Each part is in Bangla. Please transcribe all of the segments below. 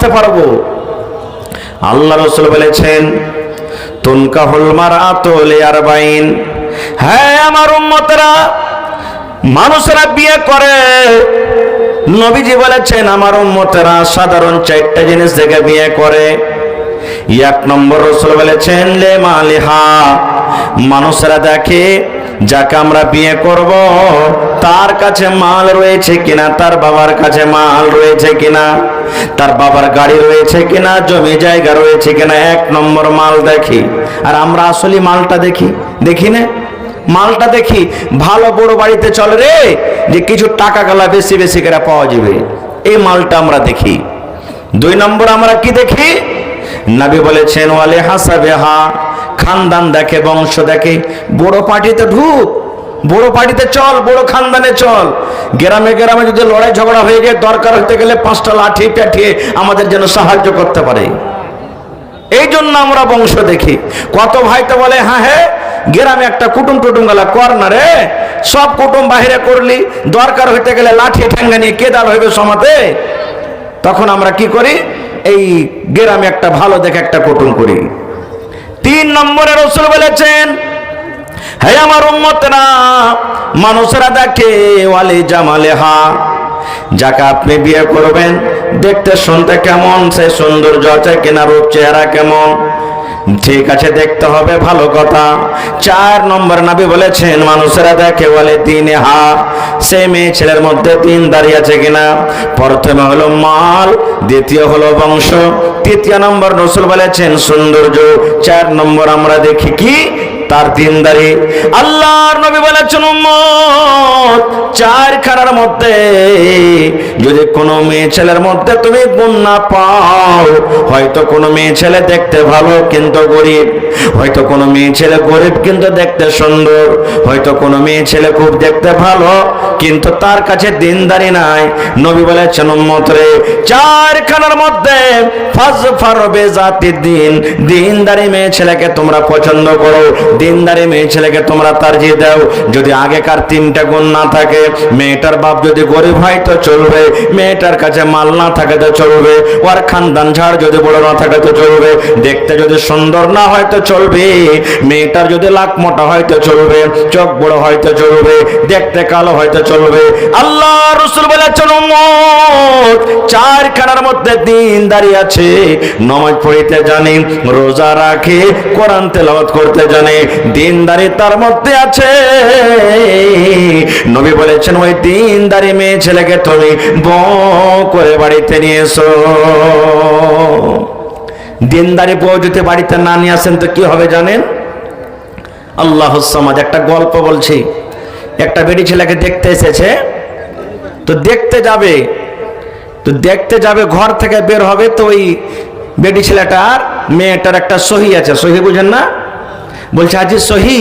বাঁচতে পারবো। আল্লাহ রাসূল বলেছেন তুনকাহুল মারআতু লিআরবাইন, হ্যাঁ আমার উম্মতরা, মানুষেরা বিয়ে করে। নবীজি বলেছেন আমার উম্মতেরা সাধারণ 4টা জিনিস থেকে বিয়ে করে। 1 নম্বর রাসূল বলেছেন লে মালিহা, মানুষেরা দেখে যাকে আমরা বিয়ে করব তার কাছে মাল রয়েছে কিনা, তার বাবার কাছে মাল রয়েছে কিনা, তার বাবার গাড়ি রয়েছে কিনা, জমি জায়গা রয়েছে কিনা। 1 নম্বর মাল দেখি। আর আমরা আসলে মালটা দেখি, দেখি না? মালটা দেখি ভালো বড় বাড়িতে চলে রে, যে কিছু টাকা গালা বেশি বেশি করে পাওয়া যাবে, এই মালটা আমরা দেখি। 2 নম্বর আমরা কি দেখি? নবী বলেছেন ওয়ালে হাসাবেহা, খানদান দেখে, বংশ দেখে। বড় পার্টিতে ঢুক, বড় পার্টিতে চল, বড় খানদানে চল। গ্রামে গ্রামে যদি লড়াই ঝগড়া হয়ে যায়, দরকার হতে গেলে 5টা লাঠি পেটিয়ে আমাদের জন্য সাহায্য করতে পারে। এই জন্য আমরা বংশ দেখি। কত ভাই তো বলে হ্যাঁ হ্যাঁ গ্রামে একটা কুটুম টুটুম গেলা কর না রে, সব কুটুম বাহিরে করলি, দরকার হইতে গেলে লাঠি ঠেঙ্গা নিয়ে কেদাল হইবে সমাতে। তখন আমরা কি করি? এই গ্রামে একটা ভালো দেখে একটা কুটুম করি। 3 নম্বরে রাসূল বলেছেন হে আমার উম্মতেরা, মানুষেরা দেখে ওয়ালি জামালেহা, যাকে আপনি বিয়ে করবেন দেখতে শুনতে কেমন, সে সৌন্দর্য আছে কিনা, রূপ চেহারা কেমন, ঠিক আছে দেখতে হবে, ভালো কথা। 4 নম্বর নবী বলেছেন মানুষেরা দেখে বলে দিনহা, সে মেয়ে ছেলের মধ্যে দিনদারি আছে কিনা। প্রথমে হলো মাল, দ্বিতীয় হলো বংশ, 3 নম্বর রাসূল বলেছেন সৌন্দর্য, 4 নম্বর আমরা দেখি কি? তার দিনদারি। আল্লাহর নবী বলেছেন উম্মত 4 খানার মধ্যে যদি কোনো মেয়ে ছেলের মধ্যে তুমি গুণ না পাও, হয়তো কোনো মেয়ে ছেলে দেখতে ভালো কিন্তু গরিব, হয়তো কোনো মেয়ে ছেলে গরিব কিন্তু দেখতে সুন্দর, হয়তো কোনো মেয়ে ছেলে খুব দেখতে ভালো কিন্তু তার কাছে দিনদারি নাই। নবী বলেছেন উম্মত রে, 4 খানার মধ্যে ফাজফার বিজাতি দিন, দিনদারি মেয়ে ছেলেকে তোমরা পছন্দ করো, দিনদারি মেয়ে ছেলেকে তোমরা তারজিহ দাও। যদি আগেকার 3টা গুণ না থাকে, মেয়েটার বাপ যদি গরিব হয় তো চলবে, মেয়েটার কাছে মাল না থাকে তো চলবে, ওর খানদান ঝাড় যদি বড় না থাকে তো চলবে, দেখতে যদি সুন্দর না হয় তো চলবে, মেয়েটার যদি লাক মোটা হয় তো চলবে, চোখ বড় হয় তো চলবে, দেখতে কালো হয় তো চলবে। আল্লাহ রাসূল বলেছেন উম্মত 4 খানার মধ্যে দিনদারি আছে, নামাজ পড়তে জানে, রোজা রাখে, কোরআন তেলাওয়াত করতে জানে, দিনদারি তার মধ্যে আছে। নবী বলেছেন ওই দিনদারি মেয়ে ছেলেকে তুমি বউ করে বাড়িতে নিয়ে এসো। দিনদারি বউ যদি বাড়িতে না নিয়ে আসেন তো কি হবে জানেন? আল্লাহুস সামাদ। একটা গল্প বলছি। একটা বেটি ছেলেকে দেখতে এসেছে, তো দেখতে যাবে, ঘর থেকে বের হবে, তো ওই বেটি ছেলেটার মেয়েটার একটা সহি আছে, সহি বুঝেন না? বলছে আজি সহি,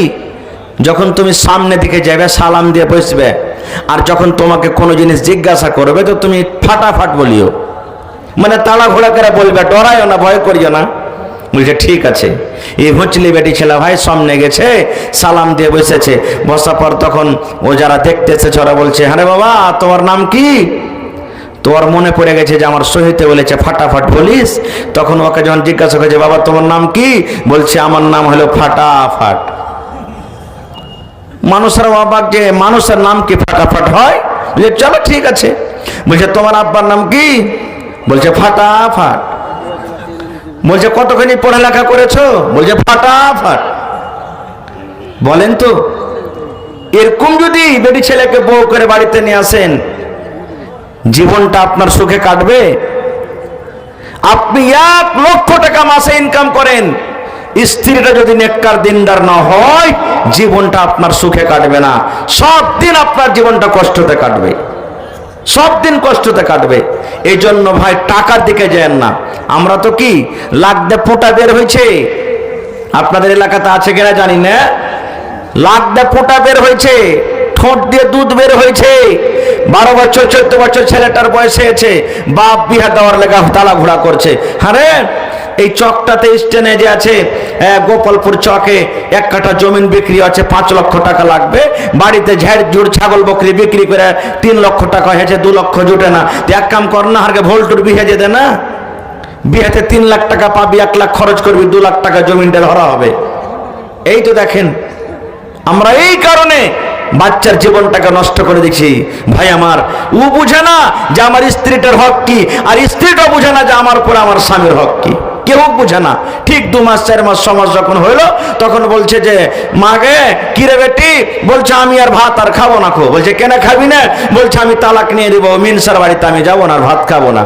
যখন তুমি সামনে দিকে যাবে সালাম দিয়ে বসবে, আর যখন তোমাকে কোনো জিনিস জিজ্ঞাসা করবে তো তুমি ফাটাফাট বলিও, মানে তাড়াহুড়া করে বলবে, ডরাইও না, ভয় করিও না। বলছে ঠিক আছে। এই ভুচলি বেটি ছেলে ভাই সামনে গেছে, সালাম দিয়ে বসেছে। বসার পর তখন ও যারা দেখতে এসেছে ওরা বলছে হ্যাঁ রে বাবা তোমার নাম কি? তোর মনে পড়ে গেছে যে আমার সহিতে বলেছে ফাটাফাট বলিস। তখন ওকে যখন জিজ্ঞাসা করেছে বাবা তোমার নাম কি, বলছে আমার নাম হলো ফাটাফাট। মানুষের অবাক যে মানুষের নাম কি ফাটাফাট হয়? বলছে চলো ঠিক আছে। বলছে তোমার আব্বার নাম কি? বলছে ফাটাফাট। বলছে কতখানি পড়ালেখা করেছো? বলছে ফাটাফাট। বলেন তো এরকম যদি বেটি ছেলেকে বউ করে বাড়িতে নিয়ে আসেন, জীবনটা আপনার সুখে কাটবে? আপনি 1 লক্ষ টাকা মাসে ইনকাম করেন, স্ত্রীটা যদি নেককার দিনদার না হয়, জীবনটা আপনার সুখে কাটবে না। সব দিন আপনার জীবনটা কষ্টতে কাটবে, সব দিন কষ্টতে কাটবে। এই জন্য ভাই টাকার দিকে যান না। আমরা তো কি লাখ দিয়ে ফোঁটা বের হয়েছে, আপনাদের এলাকাতে আছে কিনা জানি না, লাখ দিয়ে ফোঁটা বের হয়েছে, ঠোঁট দিয়ে দুধ বের হয়েছে। 12 বছর 14 বছর ছেলেটার বয়সে আছে, বাপ বিহা দেওয়ার লেগা তালা ঘোড়া করছে। আরে এই চকটাতে স্টেনে যে আছে গোপালপুর চকে 1 কাঠা জমিন বিক্রি আছে, 5 লক্ষ টাকা লাগবে। বাড়িতে ঝাড় ঝুড় ছাগল বকরি বিক্রি করে 3 লক্ষ টাকা হয়েছে, 2 লক্ষ জুটে না। এক কাম কর না, হারকে ভোল্টুর বিহে যেতে না, বিয়েতে 3 লাখ টাকা পাবি, 1 লাখ খরচ করবি, 2 লাখ টাকা জমিনটা ধরা হবে। এই তো দেখেন, আমরা এই কারণে বাচ্চার জীবনটাকে নষ্ট করে দিচ্ছি। ভাই আমার, ও বুঝে না যে আমার স্ত্রীটার হক কি, আর স্ত্রীটা বুঝে না যে আমার উপর আমার স্বামীর হক কি। কেউ বুঝে না। ঠিক 2 মাস 4 মাস 6 মাস যখন হইলো, তখন বলছে যে মাগে কিরে বেটি, বলছে আমি আর ভাত আর খাবো না। বলছে কেন খাবি না? বলছে আমি তালাক নিয়ে দিব, মিনসার বাড়িতে আমি যাবো না, আর ভাত খাবো না।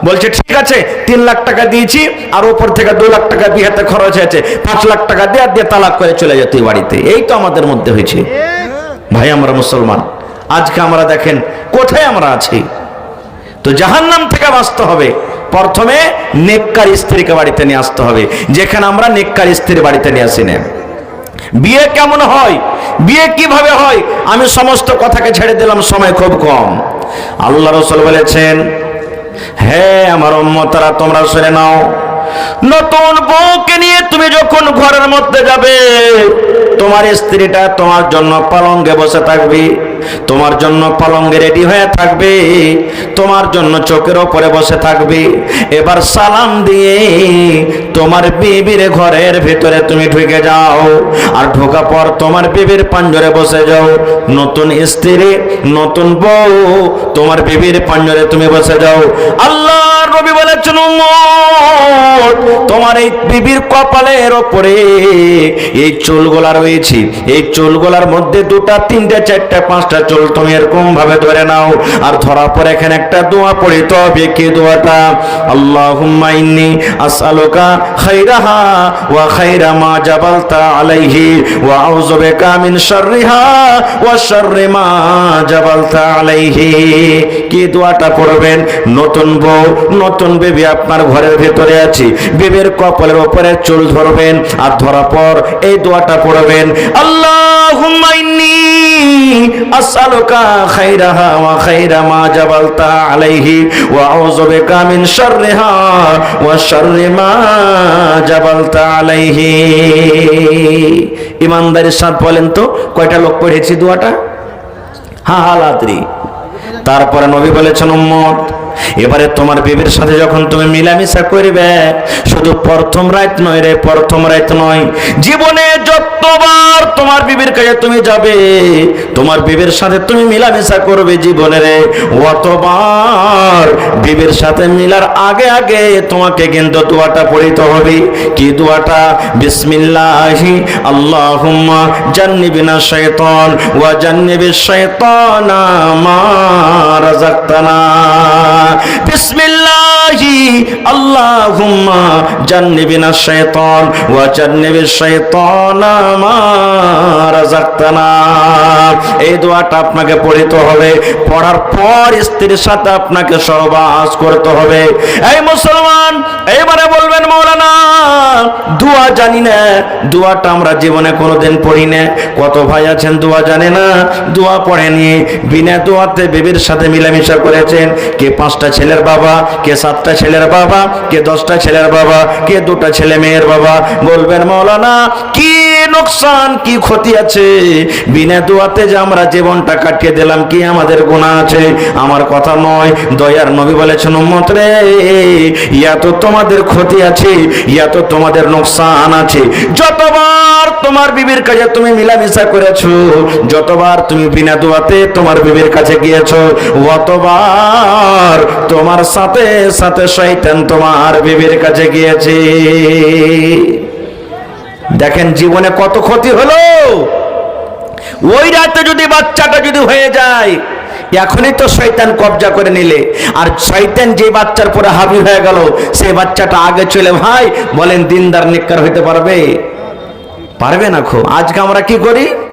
বলছে ঠিক আছে, 3 লাখ টাকা দিয়েছি, আর উপর থেকে 2 লাখ টাকা বিয়েতে খরচ হয়েছে, 5 লাখ টাকা দিয়ে তালাক করে চলে যেত এই বাড়িতে। এই তো আমাদের মধ্যে হয়েছে। ভাই আমরা মুসলমান, আজকে আমরা দেখেন কোথায় আমরা আছি। তো জাহান্নাম থেকে বাঁচতে হবে, প্রথমে নেককার স্ত্রীকে বাড়িতে নিয়ে আসতে হবে, যেখানে আমরা নেককার স্ত্রী বাড়িতে নিয়ে আসি না। বিয়ে কেমন হয়, বিয়ে কিভাবে হয়, আমি সমস্ত কথাকে ছেড়ে দিলাম, সময় খুব কম। আল্লাহ রাসূল বলেছেন, হে আমার উম্মতরা তোমরা শুনে নাও, নতুন বউকে নিয়ে তুমি যখন ঘরের মধ্যে যাবে, তোমার স্ত্রীটা তোমার জন্য পালঙ্কে বসে থাকবে, তোমার জন্য পালঙ্কে রেডি হয়ে থাকবে, তোমার জন্য চোখের ওপরে বসে থাকবে। এবার সালাম দিয়ে তোমার বিবির ঘরের ভিতরে তুমি ঢুকে যাও, আর ঢোকা পর তোমার বিবির পাঞ্জরে বসে যাও। নতুন স্ত্রী, নতুন বউ, তোমার বিবির পাঞ্জরে তুমি বসে যাও। আল্লাহর নবী বলেছেন, উম্মত তোমার এই বিবির কপালের ওপরে এই চুলগুলা রয়েছে, এই চুলগুলার মধ্যে 2টা 3টে 4টে 5টা চুল তুমি এরকম ভাবে ধরে নাও, আর ধরার পর এখানে একটা দোয়া পড়িতে হবে। কি দোয়াটা? আল্লাহুম্মা ইন্নী আসআলুকা খাইরাহা ওয়া খাইরা মা জাবালতা আলাইহি ওয়া আউযু বিকা মিন শাররিহা ওয়া শাররি মা জাবালতা আলাইহি। কি দোয়াটা পড়বেন? নতুন বউ, নতুন বেবি আপনার ঘরের ভিতরে আছে, বেবির কপালের উপরে চুল ধরবেন, আর ধরার পর এই দোয়াটা পড়বেন, আল্লাহুম্মা ইন্নী আসআলুকা খাইরাহা ওয়া খাইরা মা জাবালতা আলাইহি ওয়া আউযু বিকা মিন শাররিহা ওয়া শাররি মা জাবালতা আলাইহি। ইমানদারের সাথে বলেন তো, কয়টা লোক পড়েছি দোয়াটা? হালাদ্রি। তারপরে নবী বলেছেন, উম্মত এবারে তোমার বিবির সাথে যখন তুমি মিলামিশা করবে, শুধু প্রথম রাত নয় রে, প্রথম রাত নয়, জীবনে যতবার তোমার বিবির কাছে তুমি যাবে, তোমার বিবির সাথে তুমি মিলামিশা করবে জীবনে রে, অতবার বিবির সাথে মিলার আগে আগে তোমাকে কিন্তু দোয়াটা পড়িতে হবে। কি দোয়াটা? বিসমিল্লাহি আল্লাহুম্মা জান্নিবিনা শাইতান ওয়া জান্নিবিশ শাইতানা মা রাযাকতানা। বিসমিল্লাহি আল্লাহুম্মা জান্নিবিনা শাইতান ওয়া জান্নিবিশ শাইতানা মা রাযাকতানা। এই দোয়াটা আপনাকে পড়িতে হবে। পড়ার পর স্ত্রীর সাথে আপনাকে সহবাস করতে হবে। এই মুসলমান, এবারে বলবেন মাওলানা দোয়া জানি না, দোয়াটা আমরা জীবনে কোনোদিন পড়ি না। কত ভাই আছেন দোয়া জানে না, দোয়া পড়েনি, বিনা দোয়াতে বিবির সাথে মিলামিশা করেছেন। কে 5টা ছেলের বাবা, কে 7টা ছেলের বাবা, কে 10টা ছেলের বাবা, কে 2টা ছেলে মেয়ের বাবা। বলবেন মাওলানা কি নোকসান, কি ক্ষতি আছে বিনা দোয়াতে যে আমরা জীবনটা কাটিয়ে দিলাম, কি আমাদের গুনাহ আছে? আমার কথা নয়, দয়ার নবী বলেছেন, উম্মত রে ইয়া তো তোমাদের ক্ষতি আছে, ইয়া তো তোমাদের নোকসান আছে। যতবার তোমার বিবির কাছে তুমি মিলামিশা করেছো, যতবার তুমি বিনা দোয়াতে তোমার বিবির কাছে গিয়েছো, অতবার তোমার সাথে সাথে শয়তান তোমার বিবির কাছে গিয়েছে। দেখেন জীবনে কত ক্ষতি হলো। ওই রাতে যদি বাচ্চাটা যদি হয়ে যায়, এখনই তো শয়তান কবজা করে নিলে, আর শয়তান যে বাচ্চার পরে হাবি হয়ে গেল, সেই বাচ্চাটা আগে চলে ভাই বলেন দিনদার নেককার হইতে পারবে? পারবে না। আজকে আমরা কি করি?